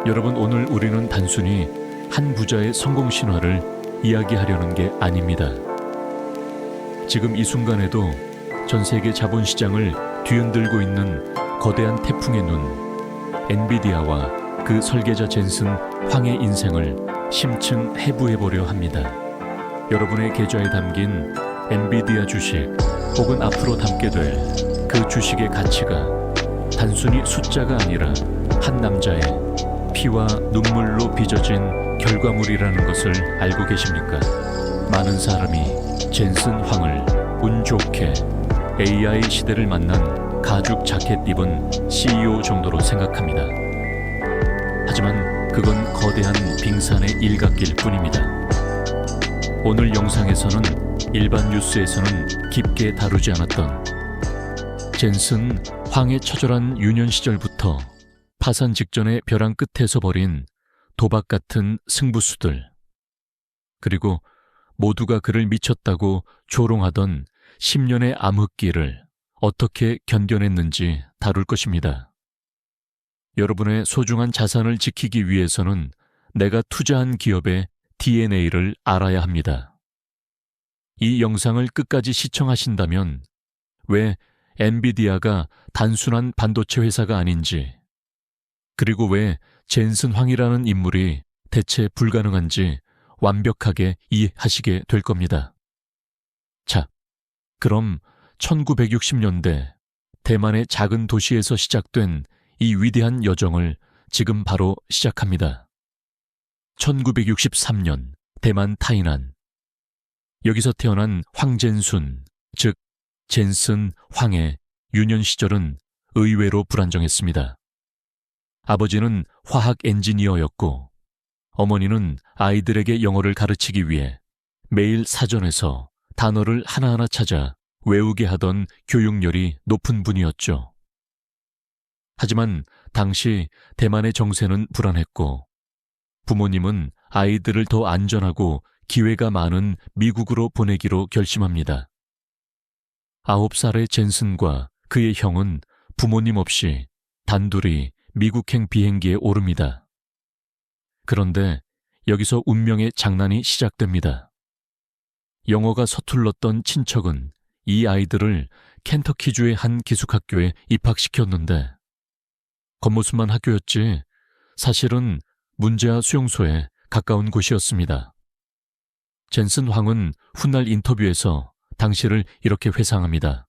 여러분, 오늘 우리는 단순히 한 부자의 성공 신화를 이야기하려는 게 아닙니다. 지금 이 순간에도 전 세계 자본시장을 뒤흔들고 있는 거대한 태풍의 눈, 엔비디아와 그 설계자 젠슨 황의 인생을 심층 해부해보려 합니다. 여러분의 계좌에 담긴 엔비디아 주식 혹은 앞으로 담게 될 그 주식의 가치가 단순히 숫자가 아니라 한 남자의 피와 눈물로 빚어진 결과물이라는 것을 알고 계십니까? 많은 사람이 젠슨 황을 운 좋게 AI 시대를 만난 가죽 자켓 입은 CEO 정도로 생각합니다. 하지만 그건 거대한 빙산의 일각일 뿐입니다. 오늘 영상에서는 일반 뉴스에서는 깊게 다루지 않았던 젠슨 황의 처절한 유년 시절부터 파산 직전의 벼랑 끝에서 벌인 도박 같은 승부수들, 그리고 모두가 그를 미쳤다고 조롱하던 10년의 암흑기를 어떻게 견뎌냈는지 다룰 것입니다. 여러분의 소중한 자산을 지키기 위해서는 내가 투자한 기업의 DNA를 알아야 합니다. 이 영상을 끝까지 시청하신다면 왜 엔비디아가 단순한 반도체 회사가 아닌지, 그리고 왜 젠슨 황이라는 인물이 대체 불가능한지 완벽하게 이해하시게 될 겁니다. 자, 그럼 1960년대 대만의 작은 도시에서 시작된 이 위대한 여정을 지금 바로 시작합니다. 1963년 대만 타이난. 여기서 태어난 황젠순, 즉 젠슨 황의 유년 시절은 의외로 불안정했습니다. 아버지는 화학 엔지니어였고 어머니는 아이들에게 영어를 가르치기 위해 매일 사전에서 단어를 하나하나 찾아 외우게 하던 교육열이 높은 분이었죠. 하지만 당시 대만의 정세는 불안했고 부모님은 아이들을 더 안전하고 기회가 많은 미국으로 보내기로 결심합니다. 9살의 젠슨과 그의 형은 부모님 없이 단둘이 미국행 비행기에 오릅니다. 그런데 여기서 운명의 장난이 시작됩니다. 영어가 서툴렀던 친척은 이 아이들을 켄터키주의 한 기숙학교에 입학시켰는데 겉모습만 학교였지 사실은 문제아 수용소에 가까운 곳이었습니다. 젠슨 황은 훗날 인터뷰에서 당시를 이렇게 회상합니다.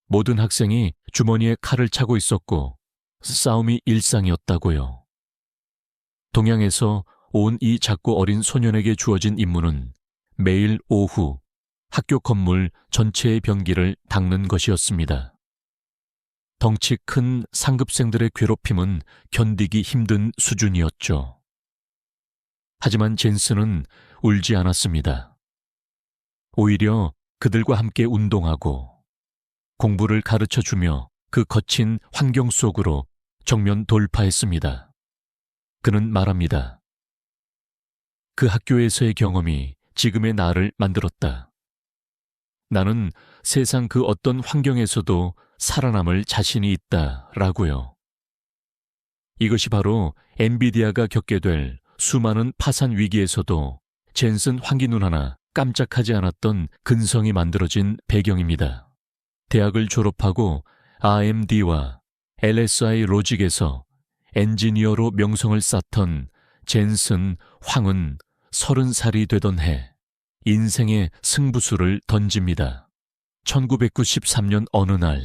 모든 학생이 주머니에 칼을 차고 있었고 싸움이 일상이었다고요. 동양에서 온 이 작고 어린 소년에게 주어진 임무는 매일 오후 학교 건물 전체의 변기를 닦는 것이었습니다. 덩치 큰 상급생들의 괴롭힘은 견디기 힘든 수준이었죠. 하지만 젠슨은 울지 않았습니다. 오히려 그들과 함께 운동하고 공부를 가르쳐주며 그 거친 환경 속으로 정면 돌파했습니다. 그는 말합니다. 그 학교에서의 경험이 지금의 나를 만들었다. 나는 세상 그 어떤 환경에서도 살아남을 자신이 있다라고요. 이것이 바로 엔비디아가 겪게 될 수많은 파산 위기에서도 젠슨 황기 눈 하나 깜짝하지 않았던 근성이 만들어진 배경입니다. 대학을 졸업하고 RMD와 LSI 로직에서 엔지니어로 명성을 쌓던 젠슨 황은 30살이 되던 해 인생의 승부수를 던집니다. 1993년 어느 날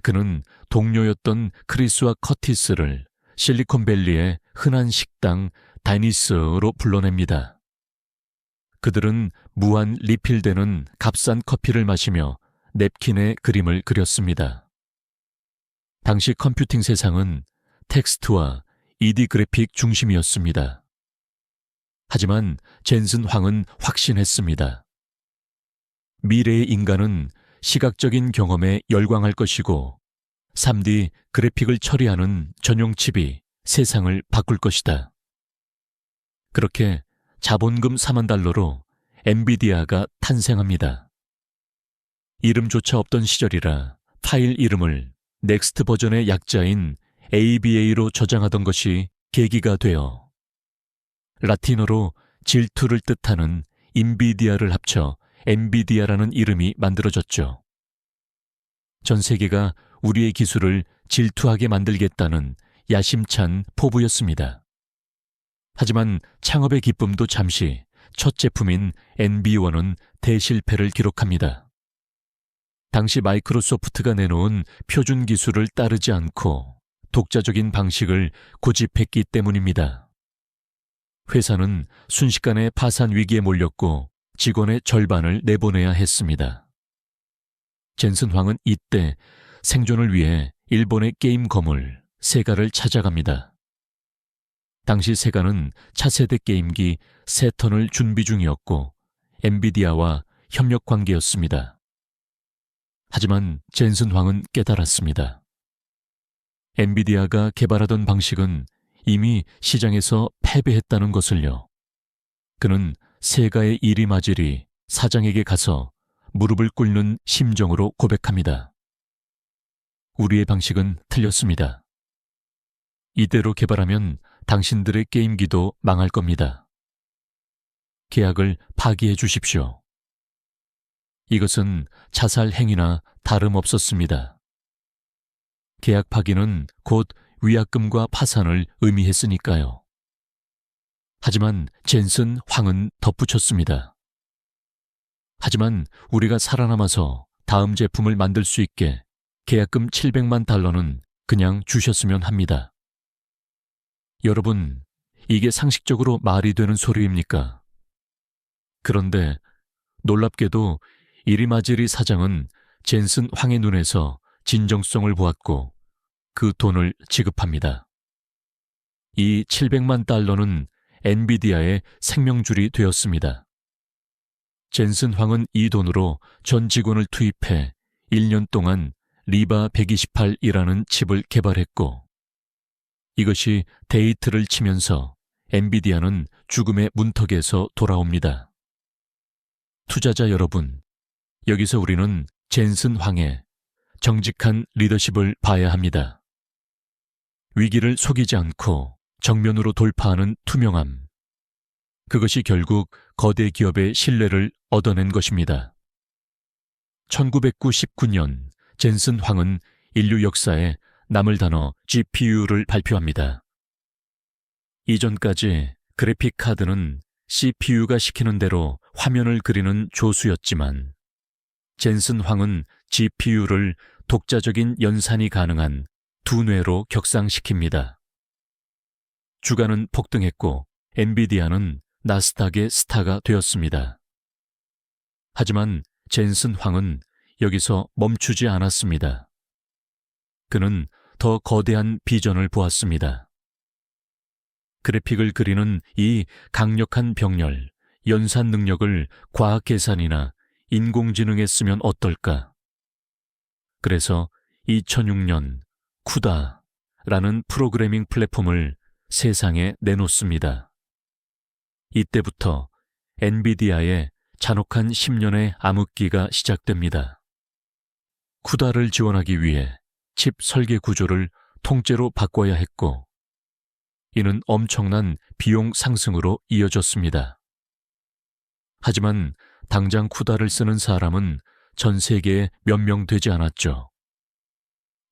그는 동료였던 크리스와 커티스를 실리콘밸리의 흔한 식당 다니스로 불러냅니다. 그들은 무한 리필되는 값싼 커피를 마시며 냅킨에 그림을 그렸습니다. 당시 컴퓨팅 세상은 텍스트와 2D 그래픽 중심이었습니다. 하지만 젠슨 황은 확신했습니다. 미래의 인간은 시각적인 경험에 열광할 것이고 3D 그래픽을 처리하는 전용 칩이 세상을 바꿀 것이다. 그렇게 자본금 4만 달러로 엔비디아가 탄생합니다. 이름조차 없던 시절이라 파일 이름을 넥스트 버전의 약자인 ABA로 저장하던 것이 계기가 되어 라틴어로 질투를 뜻하는 인비디아를 합쳐 엔비디아라는 이름이 만들어졌죠. 전 세계가 우리의 기술을 질투하게 만들겠다는 야심찬 포부였습니다. 하지만 창업의 기쁨도 잠시 첫 제품인 NB1은 대실패를 기록합니다. 당시 마이크로소프트가 내놓은 표준 기술을 따르지 않고 독자적인 방식을 고집했기 때문입니다. 회사는 순식간에 파산 위기에 몰렸고 직원의 절반을 내보내야 했습니다. 젠슨 황은 이때 생존을 위해 일본의 게임 거물 세가를 찾아갑니다. 당시 세가는 차세대 게임기 세턴을 준비 중이었고 엔비디아와 협력 관계였습니다. 하지만 젠슨 황은 깨달았습니다. 엔비디아가 개발하던 방식은 이미 시장에서 패배했다는 것을요. 그는 세가의 이리마질이 사장에게 가서 무릎을 꿇는 심정으로 고백합니다. 우리의 방식은 틀렸습니다. 이대로 개발하면 당신들의 게임기도 망할 겁니다. 계약을 파기해 주십시오. 이것은 자살 행위나 다름없었습니다. 계약 파기는 곧 위약금과 파산을 의미했으니까요. 하지만 젠슨 황은 덧붙였습니다. 하지만 우리가 살아남아서 다음 제품을 만들 수 있게 계약금 $700만 그냥 주셨으면 합니다. 여러분, 이게 상식적으로 말이 되는 소리입니까? 그런데 놀랍게도 이리마지리 사장은 젠슨 황의 눈에서 진정성을 보았고 그 돈을 지급합니다. 이 $700만 엔비디아의 생명줄이 되었습니다. 젠슨 황은 이 돈으로 전 직원을 투입해 1년 동안 리바 128이라는 칩을 개발했고 이것이 데이트를 치면서 엔비디아는 죽음의 문턱에서 돌아옵니다. 투자자 여러분, 여기서 우리는 젠슨 황의 정직한 리더십을 봐야 합니다. 위기를 속이지 않고 정면으로 돌파하는 투명함. 그것이 결국 거대 기업의 신뢰를 얻어낸 것입니다. 1999년 젠슨 황은 인류 역사에 남을 단어 GPU를 발표합니다. 이전까지 그래픽 카드는 CPU가 시키는 대로 화면을 그리는 조수였지만 젠슨 황은 GPU를 독자적인 연산이 가능한 두뇌로 격상시킵니다. 주가는 폭등했고 엔비디아는 나스닥의 스타가 되었습니다. 하지만 젠슨 황은 여기서 멈추지 않았습니다. 그는 더 거대한 비전을 보았습니다. 그래픽을 그리는 이 강력한 병렬, 연산 능력을 과학 계산이나 인공지능에 쓰면 어떨까? 그래서 2006년 쿠다라는 프로그래밍 플랫폼을 세상에 내놓습니다. 이때부터 엔비디아의 잔혹한 10년의 암흑기가 시작됩니다. 쿠다를 지원하기 위해 칩 설계 구조를 통째로 바꿔야 했고 이는 엄청난 비용 상승으로 이어졌습니다. 하지만 당장 쿠다를 쓰는 사람은 전 세계에 몇 명 되지 않았죠.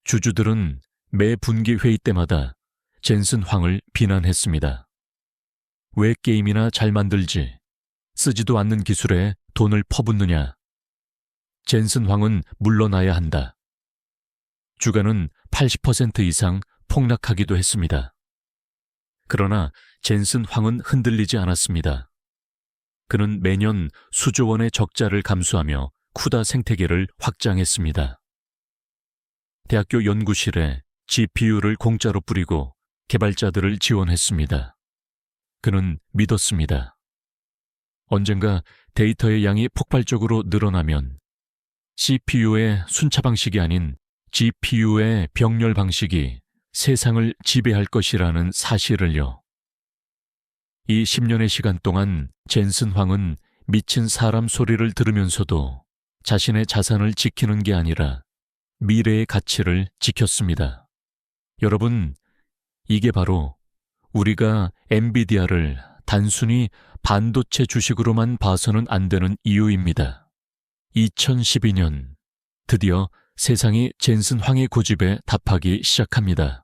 주주들은 매 분기 회의 때마다 젠슨 황을 비난했습니다. 왜 게임이나 잘 만들지, 쓰지도 않는 기술에 돈을 퍼붓느냐. 젠슨 황은 물러나야 한다. 주가는 80% 이상 폭락하기도 했습니다. 그러나 젠슨 황은 흔들리지 않았습니다. 그는 매년 수조 원의 적자를 감수하며 쿠다 생태계를 확장했습니다. 대학교 연구실에 GPU를 공짜로 뿌리고 개발자들을 지원했습니다. 그는 믿었습니다. 언젠가 데이터의 양이 폭발적으로 늘어나면 CPU의 순차 방식이 아닌 GPU의 병렬 방식이 세상을 지배할 것이라는 사실을요. 이 10년의 시간 동안 젠슨 황은 미친 사람 소리를 들으면서도 자신의 자산을 지키는 게 아니라 미래의 가치를 지켰습니다. 여러분, 이게 바로 우리가 엔비디아를 단순히 반도체 주식으로만 봐서는 안 되는 이유입니다. 2012년 드디어 세상이 젠슨 황의 고집에 답하기 시작합니다.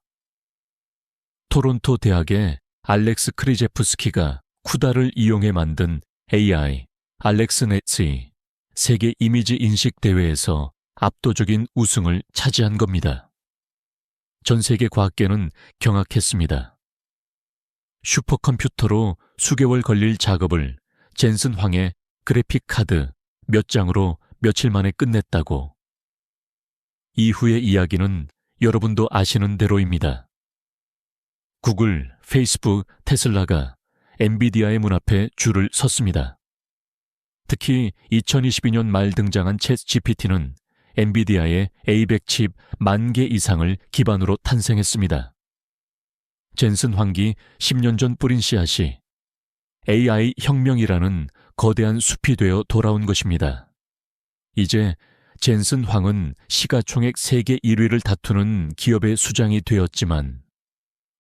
토론토 대학의 알렉스 크리제프스키가 쿠다를 이용해 만든 AI 알렉스넷의 세계 이미지 인식 대회에서 압도적인 우승을 차지한 겁니다. 전 세계 과학계는 경악했습니다. 슈퍼컴퓨터로 수개월 걸릴 작업을 젠슨 황의 그래픽 카드 몇 장으로 며칠 만에 끝냈다고. 이후의 이야기는 여러분도 아시는 대로입니다. 구글, 페이스북, 테슬라가 엔비디아의 문 앞에 줄을 섰습니다. 특히 2022년 말 등장한 챗GPT는 엔비디아의 A100 칩 10,000개 이상을 기반으로 탄생했습니다. 젠슨 황기 10년 전 뿌린 씨앗이 AI 혁명이라는 거대한 숲이 되어 돌아온 것입니다. 이제 젠슨 황은 시가총액 세계 1위를 다투는 기업의 수장이 되었지만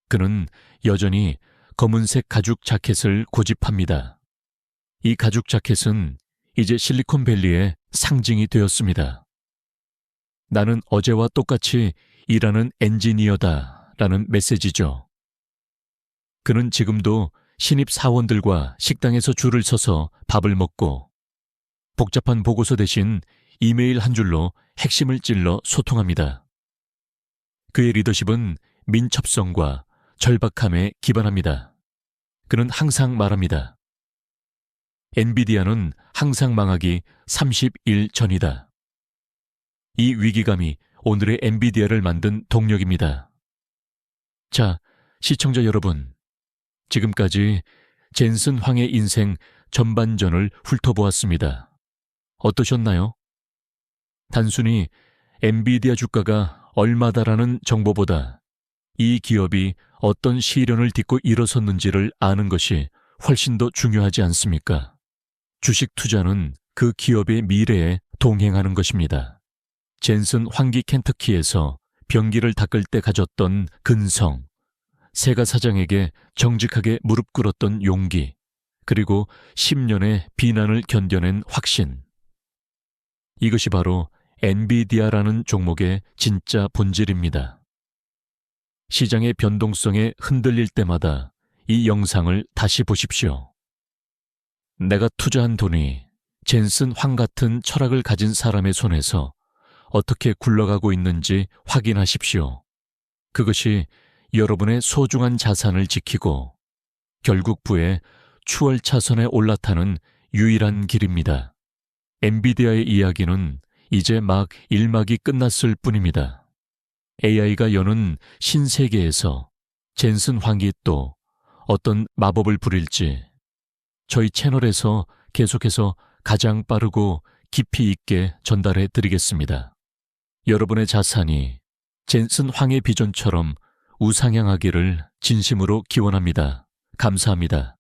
그는 여전히 검은색 가죽 자켓을 고집합니다. 이 가죽 자켓은 이제 실리콘밸리의 상징이 되었습니다. 나는 어제와 똑같이 일하는 엔지니어다 라는 메시지죠. 그는 지금도 신입 사원들과 식당에서 줄을 서서 밥을 먹고 복잡한 보고서 대신 이메일 한 줄로 핵심을 찔러 소통합니다. 그의 리더십은 민첩성과 절박함에 기반합니다. 그는 항상 말합니다. 엔비디아는 항상 망하기 30일 전이다. 이 위기감이 오늘의 엔비디아를 만든 동력입니다. 자, 시청자 여러분, 지금까지 젠슨 황의 인생 전반전을 훑어보았습니다. 어떠셨나요? 단순히 엔비디아 주가가 얼마다라는 정보보다 이 기업이 어떤 시련을 딛고 일어섰는지를 아는 것이 훨씬 더 중요하지 않습니까? 주식 투자는 그 기업의 미래에 동행하는 것입니다. 젠슨 황기 켄터키에서 변기를 닦을 때 가졌던 근성, 세가 사장에게 정직하게 무릎 꿇었던 용기, 그리고 10년의 비난을 견뎌낸 확신. 이것이 바로 엔비디아라는 종목의 진짜 본질입니다. 시장의 변동성에 흔들릴 때마다 이 영상을 다시 보십시오. 내가 투자한 돈이 젠슨 황 같은 철학을 가진 사람의 손에서 어떻게 굴러가고 있는지 확인하십시오. 그것이 여러분의 소중한 자산을 지키고 결국 부의 추월 차선에 올라타는 유일한 길입니다. 엔비디아의 이야기는 이제 막 1막이 끝났을 뿐입니다. AI가 여는 신세계에서 젠슨 황이 또 어떤 마법을 부릴지 저희 채널에서 계속해서 가장 빠르고 깊이 있게 전달해 드리겠습니다. 여러분의 자산이 젠슨 황의 비전처럼 우상향하기를 진심으로 기원합니다. 감사합니다.